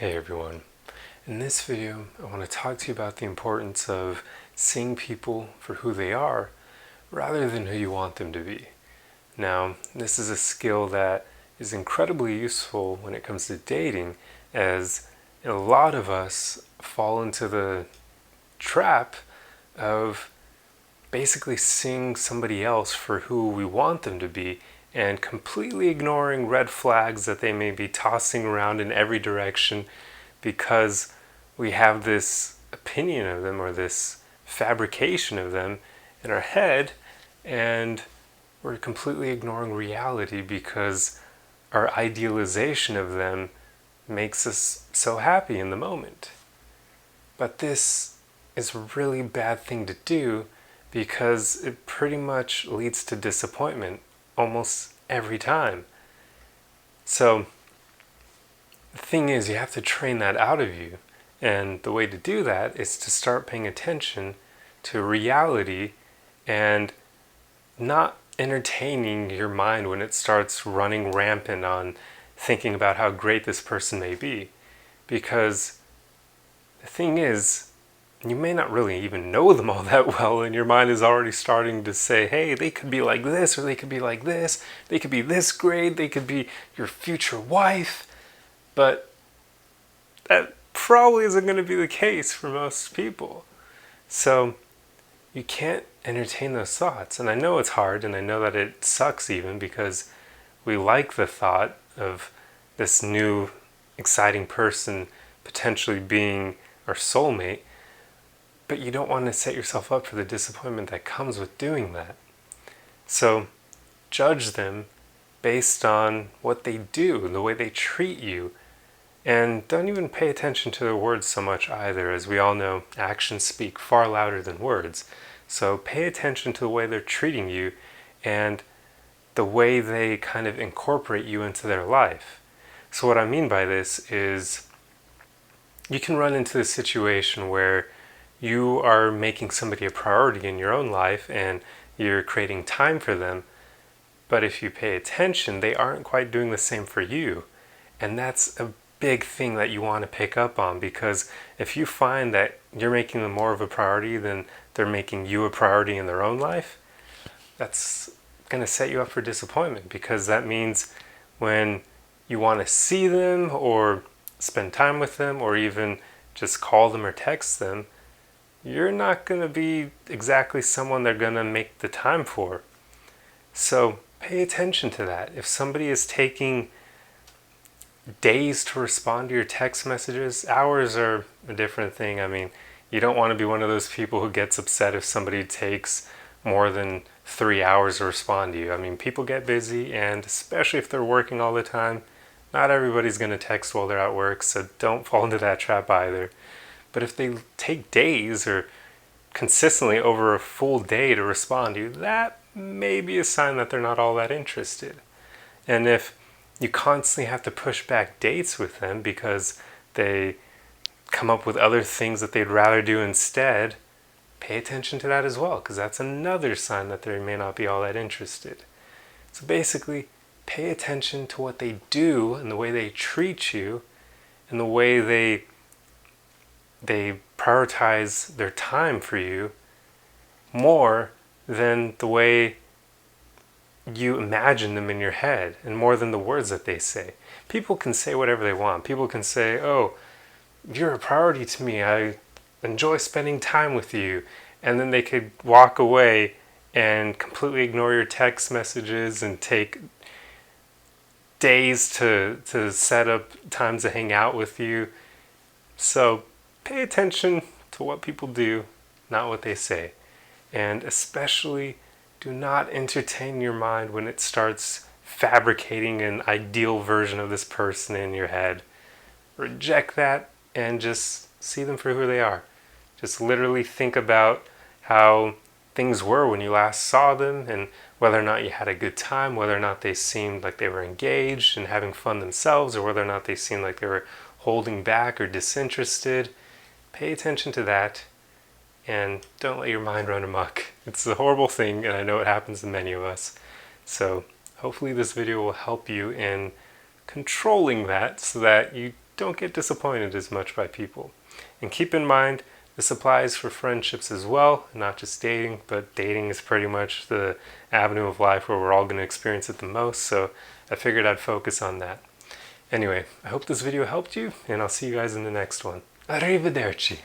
Hey everyone. In this video, I want to talk to you about the importance of seeing people for who they are rather than who you want them to be. Now, this is a skill that is incredibly useful when it comes to dating, as a lot of us fall into the trap of basically seeing somebody else for who we want them to be and completely ignoring red flags that they may be tossing around in every direction because we have this opinion of them or this fabrication of them in our head, and we're completely ignoring reality because our idealization of them makes us so happy in the moment. But this is a really bad thing to do because it pretty much leads to disappointment almost every time. So the thing is, you have to train that out of you. And the way to do that is to start paying attention to reality and not entertaining your mind when it starts running rampant on thinking about how great this person may be. Because the thing is, you may not really even know them all that well, and your mind is already starting to say, hey, they could be like this, or they could be like this, they could be this great, they could be your future wife. But that probably isn't going to be the case for most people. So you can't entertain those thoughts. And I know it's hard, and I know that it sucks even because we like the thought of this new exciting person potentially being our soulmate, but you don't want to set yourself up for the disappointment that comes with doing that. So judge them based on what they do and the way they treat you. And don't even pay attention to their words so much either. As we all know, actions speak far louder than words. So pay attention to the way they're treating you and the way they kind of incorporate you into their life. So what I mean by this is you can run into a situation where you are making somebody a priority in your own life and you're creating time for them, but if you pay attention, they aren't quite doing the same for you. And that's a big thing that you want to pick up on, because if you find that you're making them more of a priority than they're making you a priority in their own life, that's going to set you up for disappointment, because that means when you want to see them or spend time with them or even just call them or text them, you're not going to be exactly someone they're going to make the time for. So pay attention to that. If somebody is taking days to respond to your text messages, hours are a different thing. I mean, you don't want to be one of those people who gets upset if somebody takes more than 3 hours to respond to you. I mean, people get busy, and especially if they're working all the time, not everybody's going to text while they're at work, so don't fall into that trap either. But if they take days or consistently over a full day to respond to you, that may be a sign that they're not all that interested. And if you constantly have to push back dates with them because they come up with other things that they'd rather do instead, pay attention to that as well, because that's another sign that they may not be all that interested. So basically, pay attention to what they do and the way they treat you and the way they prioritize their time for you more than the way you imagine them in your head, and more than the words that they say. People can say whatever they want. People can say, oh, you're a priority to me, I enjoy spending time with you, and then they could walk away and completely ignore your text messages and take days to set up times to hang out with you. So pay attention to what people do, not what they say. And especially, do not entertain your mind when it starts fabricating an ideal version of this person in your head. Reject that and just see them for who they are. Just literally think about how things were when you last saw them and whether or not you had a good time, whether or not they seemed like they were engaged and having fun themselves, or whether or not they seemed like they were holding back or disinterested. Pay attention to that and don't let your mind run amok. It's a horrible thing, and I know it happens to many of us. So hopefully this video will help you in controlling that so that you don't get disappointed as much by people. And keep in mind, this applies for friendships as well, not just dating, but dating is pretty much the avenue of life where we're all going to experience it the most, so I figured I'd focus on that. Anyway, I hope this video helped you, and I'll see you guys in the next one. Arrivederci!